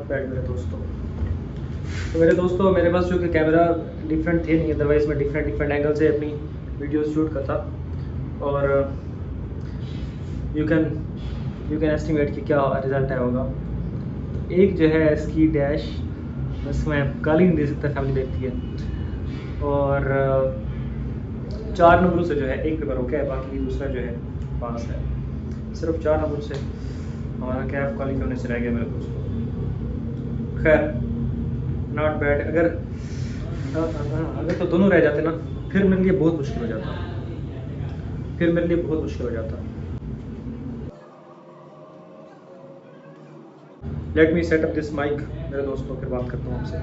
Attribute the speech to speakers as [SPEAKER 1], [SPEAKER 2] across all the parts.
[SPEAKER 1] Not bad मेरे दोस्तों। तो मेरे दोस्तों मेरे पास जो कि कैमरा डिफरेंट थे नहीं, अदरवाइज़ मैं डिफरेंट एंगल से अपनी वीडियोस शूट करता। और यू कैन एस्टिमेट कि क्या रिज़ल्ट आया होगा। एक जो है इसकी डैश, बस मैं गाली नहीं दे सकता, फैमिली देखती है। और 4 नंबरों से जो है एक पेपर ओके है, बाकी दूसरा जो है पास है। सिर्फ 4 नंबर से हमारा कैफ क्वालिफाई होने से रह गया मेरे दोस्तों। खैर नॉट बैड। अगर तो दोनों रह जाते ना, फिर मेरे लिए बहुत मुश्किल हो जाता। Let me set up this mic मेरे दोस्तों, फिर बात करता हूँ आपसे।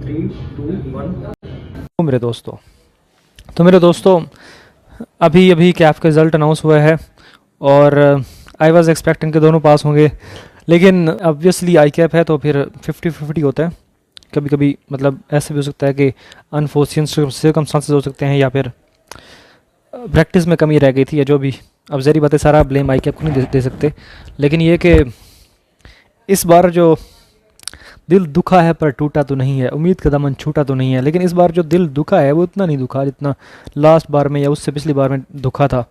[SPEAKER 1] 3, 2, 1। मेरे दोस्तों अभी कैफ का रिज़ल्ट अनाउंस हुआ है और आई वाज एक्सपेक्टिंग के दोनों पास होंगे, लेकिन ऑब्वियसली आई कैप है तो फिर 50-50 होता है। कभी कभी मतलब ऐसे भी हो सकता है कि अनफोर्चुनेट सर्कमस्टांसेस हो सकते हैं, या फिर प्रैक्टिस में कमी रह गई थी या जो भी। अब ज़हरी बात है, सारा ब्लेम आई कैप को नहीं दे सकते, लेकिन ये कि इस बार जो दिल दुखा है पर टूटा तो नहीं है, उम्मीद का दामन छूटा तो नहीं है। लेकिन इस बार जो दिल दुखा है वो इतना नहीं दुखा जितना लास्ट बार में या उससे पिछली बार में दुखा था।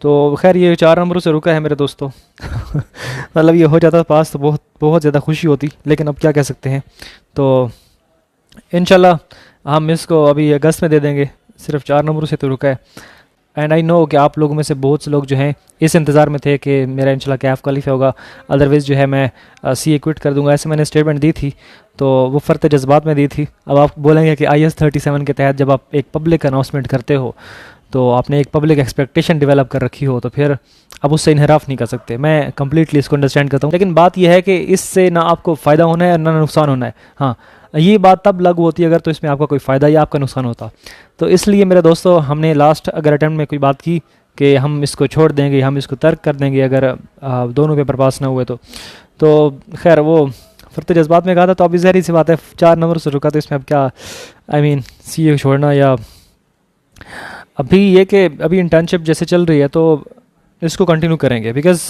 [SPEAKER 1] तो खैर ये 4 नंबरों से रुका है मेरे दोस्तों। मतलब ये हो जाता पास तो बहुत ज़्यादा खुशी होती, लेकिन अब क्या कह सकते हैं। तो इंशाल्लाह हम इसको अभी अगस्त में दे देंगे। सिर्फ 4 नंबरों से तो रुका है। एंड आई नो कि आप लोगों में से बहुत से लोग जो हैं इस इंतज़ार में थे कि मेरा इंशाल्लाह कैफ क्वालिफाई होगा, अदरवाइज़ जो है मैं CA क्विट कर दूंगा। ऐसे मैंने स्टेटमेंट दी थी, तो वो फ़र्त जज्बात में दी थी। अब आप बोलेंगे कि IS 37 के तहत जब आप एक पब्लिक अनाउंसमेंट करते हो तो आपने एक पब्लिक एक्सपेक्टेशन डेवलप कर रखी हो, तो फिर अब उससे इनहराफ नहीं कर सकते। मैं कम्प्लीटली इसको अंडरस्टैंड करता हूँ, लेकिन बात यह है कि इससे ना आपको फ़ायदा होना है ना नुकसान होना है। हाँ, ये बात तब लागू होती है अगर तो इसमें आपका कोई फ़ायदा या आपका नुकसान होता। तो इसलिए मेरे दोस्तों हमने लास्ट अगर अटैम्प्ट में कोई बात की कि हम इसको छोड़ देंगे, हम इसको तर्क कर देंगे अगर दोनों पेपर पास ना हुए तो खैर वो फ़र्त जज्बात में कहा था। तो अभी ज़हरी सी बात है, 4 नंबर से रुका, तो इसमें अब क्या CA छोड़ना या अभी ये कि अभी इंटर्नशिप जैसे चल रही है तो इसको कंटिन्यू करेंगे। बिकॉज़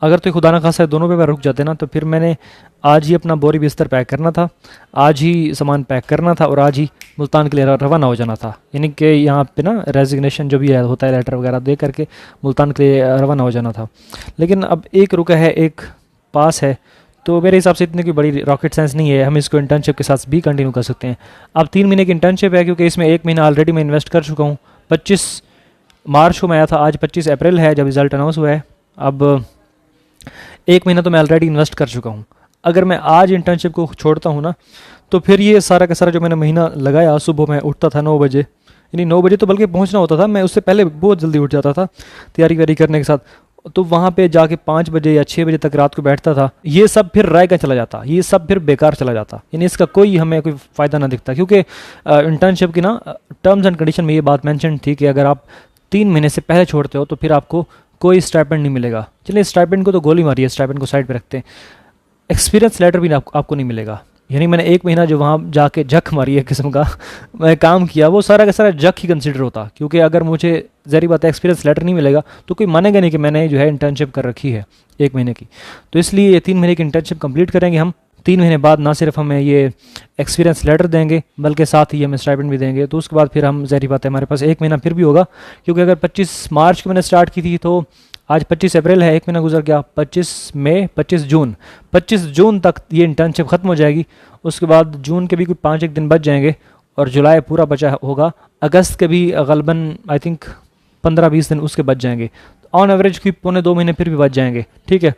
[SPEAKER 1] अगर तो खुदा ना खासा दोनों पेपर रुक जाते ना, तो फिर मैंने आज ही अपना बोरी बिस्तर पैक करना था, आज ही सामान पैक करना था और आज ही मुल्तान के लिए रवाना हो जाना था। यानी कि यहाँ पे ना रेजिग्नेशन जो भी है होता है, लेटर वगैरह दे करके मुल्तान के लिए रवाना हो जाना था। लेकिन अब एक रुका है, एक पास है, तो मेरे हिसाब से इतनी कोई बड़ी रॉकेट साइंस नहीं है। हम इसको इंटर्नशिप के साथ भी कंटिन्यू कर सकते हैं। अब 3 महीने की इंटर्नशिप है, क्योंकि इसमें 1 महीना ऑलरेडी मैं इन्वेस्ट कर चुका हूँ। 25 मार्च को मैं आया था, आज 25 अप्रैल है जब रिज़ल्ट अनाउंस हुआ है। अब 1 महीना तो मैं ऑलरेडी इन्वेस्ट कर चुका हूँ। अगर मैं आज इंटर्नशिप को छोड़ता हूँ ना, तो फिर ये सारा का सारा जो मैंने महीना लगाया, सुबह मैं उठता था 9 बजे, यानी 9 बजे तो बल्कि पहुँचना होता था, मैं उससे पहले बहुत जल्दी उठ जाता था तैयारी व्यारी करने के साथ। तो वहाँ पे जाके 5 बजे या 6 बजे तक रात को बैठता था। ये सब फिर राय का चला जाता, ये सब फिर बेकार चला जाता, यानी इसका कोई हमें कोई फ़ायदा ना दिखता। क्योंकि इंटर्नशिप की ना टर्म्स एंड कंडीशन में ये बात मेंशन थी कि अगर आप 3 महीने से पहले छोड़ते हो तो फिर आपको कोई स्टाइपेंड नहीं मिलेगा। चलिए स्टाइपेंड को तो गोली मारी है, स्टाइपेंड को साइड पे रखते हैं। एक्सपीरियंस लेटर भी आपको नहीं मिलेगा। यानी मैंने 1 महीना जो वहाँ जाके जख मारी है किस्म का मैं काम किया, वो सारा का सारा जख ही कंसिडर होता। क्योंकि अगर मुझे ज़हरी बात है एक्सपीरियंस लेटर नहीं मिलेगा तो कोई मानेगा नहीं कि मैंने जो है इंटर्नशिप कर रखी है 1 महीने की। तो इसलिए ये 3 महीने की इंटर्नशिप कंप्लीट करेंगे हम। 3 महीने बाद ना सिर्फ हमें ये एक्सपीरियंस लेटर देंगे बल्कि साथ ही हमें स्टाइपेंड भी देंगे। तो उसके बाद फिर हम ज़हरी बात है हमारे पास 1 महीना फिर भी होगा। क्योंकि अगर 25 मार्च को मैंने स्टार्ट की थी तो आज 25 अप्रैल है, 1 महीना गुजर गया। 25 मई, 25 जून तक ये इंटर्नशिप ख़त्म हो जाएगी। उसके बाद जून के भी कुछ 5-1 दिन बच जाएंगे और जुलाई पूरा बचा होगा। अगस्त के भी गलबन आई थिंक 15-20 दिन उसके बच जाएंगे। ऑन एवरेज की 1.25-2 महीने फिर भी बच जाएंगे। ठीक है,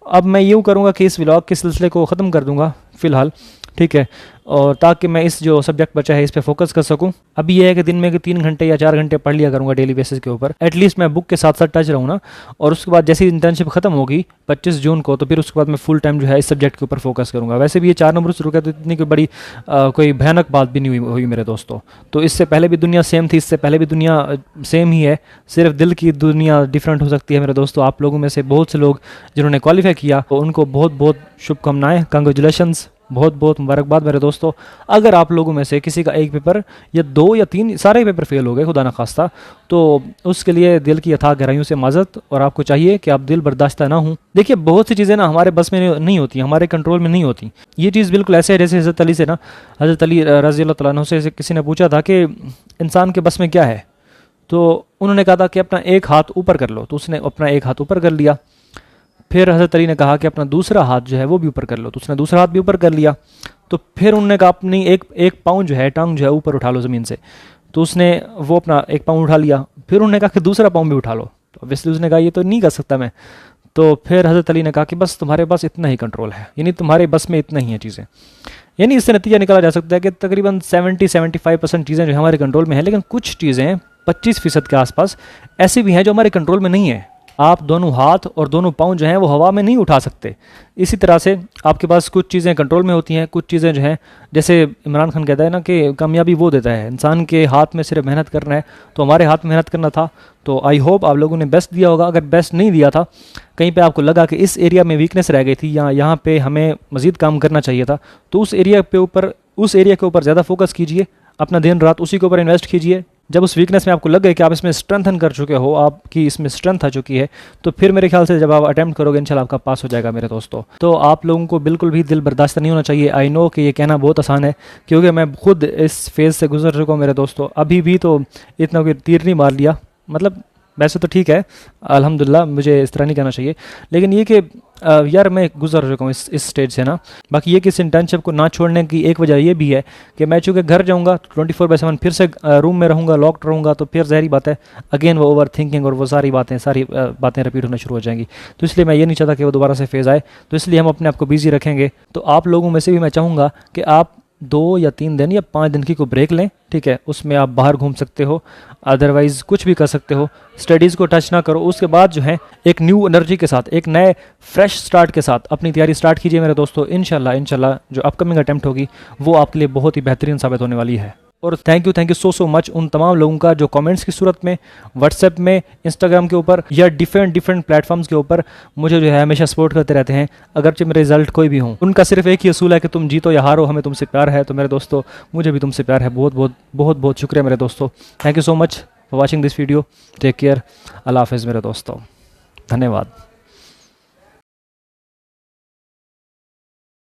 [SPEAKER 1] अब मैं यूँ करूँगा कि इस व्लॉग के सिलसिले को ख़त्म कर दूँगा फ़िलहाल। ठीक है, और ताकि मैं इस जो सब्जेक्ट बचा है इस पे फोकस कर सकूं। अभी ये है कि दिन में 3 घंटे या 4 घंटे पढ़ लिया करूंगा डेली बेसिस के ऊपर। एटलीस्ट मैं बुक के साथ साथ टच रहूँ ना। और उसके बाद जैसे इंटर्नशिप खत्म होगी 25 जून को, तो फिर उसके बाद मैं फुल टाइम जो है इस सब्जेक्ट के ऊपर फोकस करूँगा। वैसे भी ये 4 नंबर शुरू किया तो इतनी कोई बड़ी कोई भयानक बात भी नहीं हुई मेरे दोस्तों। तो इससे पहले भी दुनिया सेम थी, इससे पहले भी दुनिया सेम ही है, सिर्फ दिल की दुनिया डिफरेंट हो सकती है मेरे दोस्तों। आप लोगों में से बहुत से लोग जिन्होंने क्वालिफाई किया तो उनको बहुत बहुत शुभकामनाएं, कंग्रेचुलेशंस। बहुत बहुत मुबारकबाद मेरे दोस्तों। अगर आप लोगों में से किसी का एक पेपर या 2 या 3 सारे पेपर फेल हो गए खुदा न खास्ता, तो उसके लिए दिल की अथाह गहराइयों से माजरत, और आपको चाहिए कि आप दिल बर्दाश्ता ना हों। देखिए बहुत सी चीज़ें ना हमारे बस में नहीं होती, हमारे कंट्रोल में नहीं होती। ये चीज़ बिल्कुल ऐसे है जैसे हज़रत अली से ना, हज़रत अली रज़ी अल्लाह तआला अन्हु से किसी ने पूछा था कि इंसान के बस में क्या है, तो उन्होंने कहा था कि अपना एक हाथ ऊपर कर लो, तो उसने अपना एक हाथ ऊपर कर लिया। फिर हज़रत अली ने कहा कि अपना दूसरा हाथ जो है वो भी ऊपर कर लो, तो उसने दूसरा हाथ भी ऊपर कर लिया। तो फिर उन्होंने कहा अपनी एक पाँव जो है, टांग जो है ऊपर उठा लो ज़मीन से, तो उसने वो अपना एक पाँव उठा लिया। फिर उन्होंने कहा कि दूसरा पाँव भी उठा लो, तो ऑब्वियसली उसने कहा ये तो नहीं कर सकता मैं। तो फिर हज़रत अली ने कहा कि बस तुम्हारे पास इतना ही कंट्रोल है, यानी तुम्हारे बस में इतना ही है चीज़ें। यानी इससे नतीजा निकाला जा सकता है कि तकरीबन 70-75% चीज़ें जो हमारे कंट्रोल में है, लेकिन कुछ चीज़ें 25% के आसपास ऐसी भी हैं जो हमारे कंट्रोल में नहीं है। आप दोनों हाथ और दोनों पाँव जो हैं वो हवा में नहीं उठा सकते। इसी तरह से आपके पास कुछ चीज़ें कंट्रोल में होती हैं, कुछ चीज़ें जो हैं, जैसे इमरान खान कहता है ना कि कामयाबी वो देता है, इंसान के हाथ में सिर्फ मेहनत करना है। तो हमारे हाथ में मेहनत करना था, तो आई होप आप लोगों ने बेस्ट दिया होगा। अगर बेस्ट नहीं दिया था, कहीं पे आपको लगा कि इस एरिया में वीकनेस रह गई थी या यहाँ पे हमें मज़ीद काम करना चाहिए था, तो उस एरिया के ऊपर ज़्यादा फोकस कीजिए, अपना दिन रात उसी के ऊपर इन्वेस्ट कीजिए। जब उस वीकनेस में आपको लग गए कि आप इसमें स्ट्रेंथन कर चुके हो, आपकी इसमें स्ट्रेंथ आ चुकी है, तो फिर मेरे ख्याल से जब आप अटैम्प्ट करोगे इंशाल्लाह आपका पास हो जाएगा मेरे दोस्तों। तो आप लोगों को बिल्कुल भी दिल बर्दाश्त नहीं होना चाहिए। आई नो कि ये कहना बहुत आसान है, क्योंकि मैं खुद इस फेज़ से गुजर चुका हूँ मेरे दोस्तों। अभी भी तो इतना कोई तीर नहीं मार लिया, मतलब वैसे तो ठीक है अल्हम्दुलिल्लाह, मुझे इस तरह नहीं कहना चाहिए, लेकिन ये कि यार मैं गुजर चुका हूँ इस स्टेज से ना। बाकी ये कि इस इंटर्नशिप को ना छोड़ने की एक वजह ये भी है कि मैं चूँकि घर जाऊँगा 24/7 फिर से रूम में रहूँगा, लॉक्ड रहूँगा, तो फिर ज़ाहिर बात है अगेन वो ओवर थिंकिंग और वो सारी बातें रिपीट होना शुरू हो जाएंगी। तो इसलिए मैं ये नहीं चाहता कि वो दोबारा से फेज़ आए, तो इसलिए हम अपने आप को बिज़ी रखेंगे। तो आप लोगों में से भी मैं चाहूँगा कि आप 2 या 3 दिन या 5 दिन की को ब्रेक लें, ठीक है। उसमें आप बाहर घूम सकते हो, अदरवाइज़ कुछ भी कर सकते हो, स्टडीज़ को टच ना करो। उसके बाद जो है एक न्यू एनर्जी के साथ, एक नए फ्रेश स्टार्ट के साथ अपनी तैयारी स्टार्ट कीजिए मेरे दोस्तों। इंशाल्लाह जो अपकमिंग अटैम्प्ट होगी वो आपके लिए बहुत ही बेहतरीन साबित होने वाली है। और थैंक यू सो मच उन तमाम लोगों का जो कमेंट्स की सूरत में व्हाट्सएप में, इंस्टाग्राम के ऊपर या डिफरेंट प्लेटफॉर्म्स के ऊपर मुझे जो है हमेशा सपोर्ट करते रहते हैं, अगरचे मेरे रिजल्ट कोई भी हों। उनका सिर्फ एक ही असूल है कि तुम जीतो या हारो, हमें तुमसे प्यार है। तो मेरे दोस्तों मुझे भी तुमसे प्यार है। बहुत शुक्रिया मेरे दोस्तों। Thank you so much for watching this video. Take care. अल्लाह हाफ़िज़ मेरे दोस्तों, धन्यवाद।